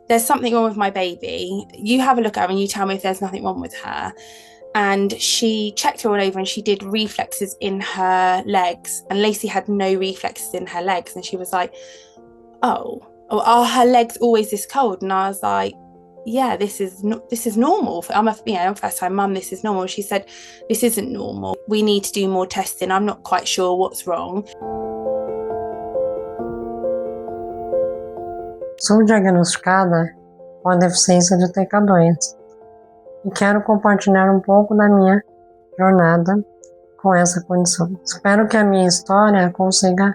there's something wrong with my baby. You have a look at her and you tell me if there's nothing wrong with her. And she checked her all over and she did reflexes in her legs. And Lacey had no reflexes in her legs. And she was like, oh, are her legs always this cold? And I was like, yeah, this is normal. I'm a first time mum. This is normal. She said, this isn't normal. We need to do more testing. I'm not quite sure what's wrong. Sou diagnosticada com a deficiência de TK2 e quero compartilhar um pouco da minha jornada com essa condição. Espero que a minha história consiga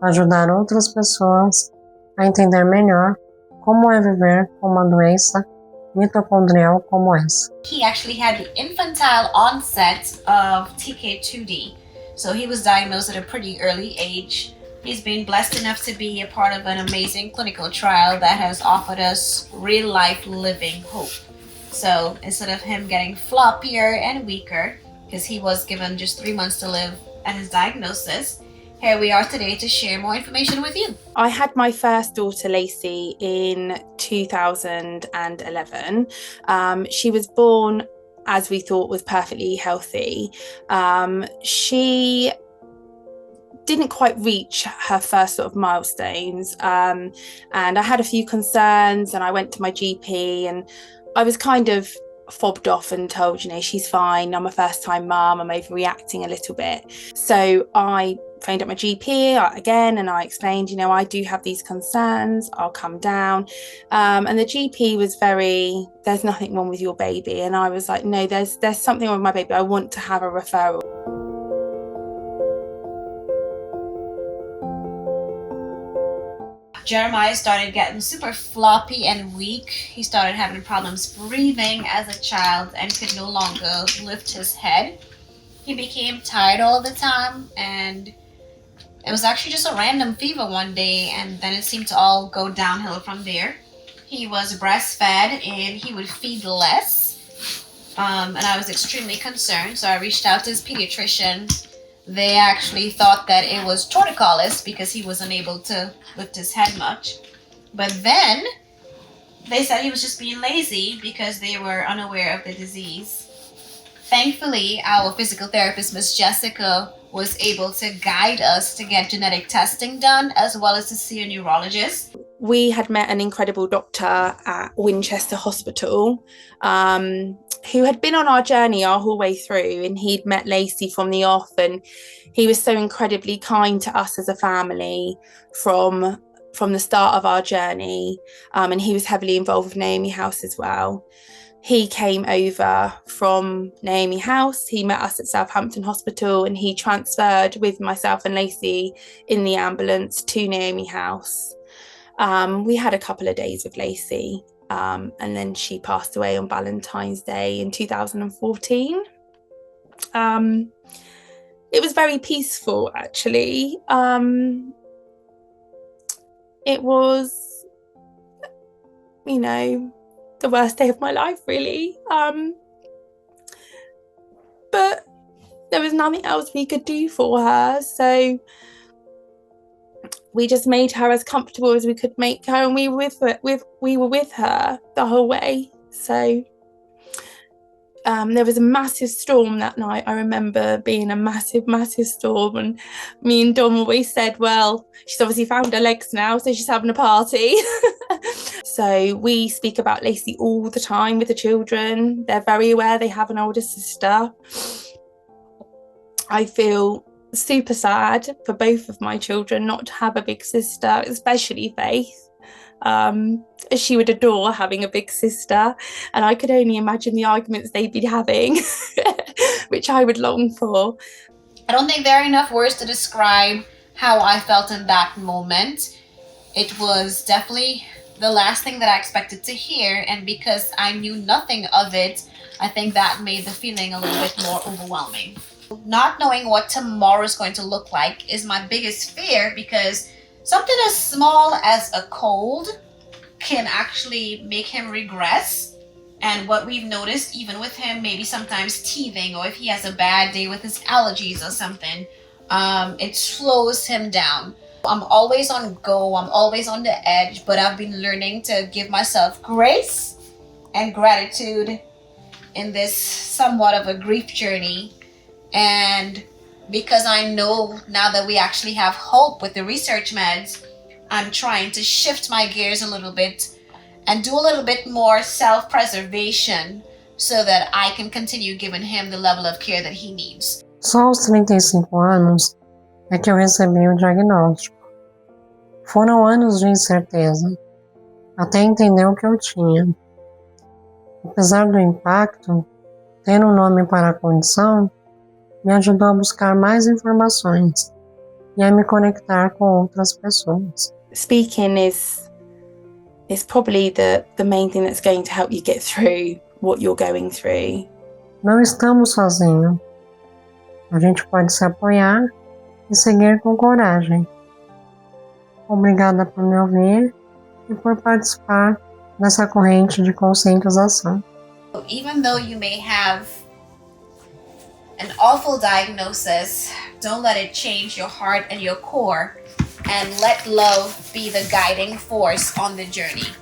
ajudar outras pessoas a entender melhor como é viver com uma doença mitocondrial como essa. He actually had the infantile onset of TK2d, so he was diagnosed at a pretty early age. He's been blessed enough to be a part of an amazing clinical trial that has offered us real-life living hope. So instead of him getting floppier and weaker, because he was given just 3 months to live at his diagnosis, here we are today to share more information with you. I had my first daughter, Lacey, in 2011. She was born, as we thought, was perfectly healthy. She didn't quite reach her first sort of milestones, and I had a few concerns, and I went to my GP and I was kind of fobbed off and told, she's fine, I'm a first time mum, I'm overreacting a little bit. So I phoned up my GP again and I explained, I do have these concerns, I'll come down. And the GP was there's nothing wrong with your baby. And I was like, no, there's something wrong with my baby, I want to have a referral. Jeremiah started getting super floppy and weak. He started having problems breathing as a child and could no longer lift his head. He became tired all the time, and it was actually just a random fever one day, and then it seemed to all go downhill from there. He was breastfed and he would feed less, and I was extremely concerned, so I reached out to his pediatrician. They actually thought that it was torticollis because he was unable to lift his head much. But then they said he was just being lazy because they were unaware of the disease. Thankfully, our physical therapist, Miss Jessica, was able to guide us to get genetic testing done as well as to see a neurologist. We had met an incredible doctor at Winchester Hospital who had been on our journey our whole way through, and he'd met Lacey from the off, and he was so incredibly kind to us as a family from the start of our journey, and he was heavily involved with Naomi House as well. He came over from Naomi House, he met us at Southampton Hospital, and he transferred with myself and Lacey in the ambulance to Naomi House. We had a couple of days with Lacey, and then she passed away on Valentine's Day in 2014. It was very peaceful, actually. It was, the worst day of my life, really. But there was nothing else we could do for her, so we just made her as comfortable as we could make her, and we were with her the whole way. So there was a massive storm that night. I remember being a massive storm, and me and Dom always said, well, she's obviously found her legs now, so she's having a party. So we speak about Lacey all the time with the children. They're very aware they have an older sister. I feel super sad for both of my children not to have a big sister, especially Faith. She would adore having a big sister, and I could only imagine the arguments they'd be having, which I would long for. I don't think there are enough words to describe how I felt in that moment. It was definitely the last thing that I expected to hear, and because I knew nothing of it, I think that made the feeling a little bit more overwhelming. Not knowing what tomorrow is going to look like is my biggest fear, because something as small as a cold can actually make him regress. And what we've noticed, even with him maybe sometimes teething, or if he has a bad day with his allergies or something, it slows him down. I'm always on go, I'm always on the edge, but I've been learning to give myself grace and gratitude in this somewhat of a grief journey. And because I know now that we actually have hope with the research meds, I'm trying to shift my gears a little bit and do a little bit more self-preservation so that I can continue giving him the level of care that he needs. Só aos 35 anos é que eu recebi o diagnóstico. Foram anos de incerteza, até entender o que eu tinha. Apesar do impacto, ter um nome para a condição me ajudou a buscar mais informações e a me conectar com outras pessoas. Speaking is probably the main thing that's going to help you get through what you're going through. Não estamos sozinhos. A gente pode se apoiar e seguir com coragem. Obrigada por me ouvir e por participar dessa corrente de conscientização. Even though you may have an awful diagnosis, don't let it change your heart and your core, and let love be the guiding force on the journey.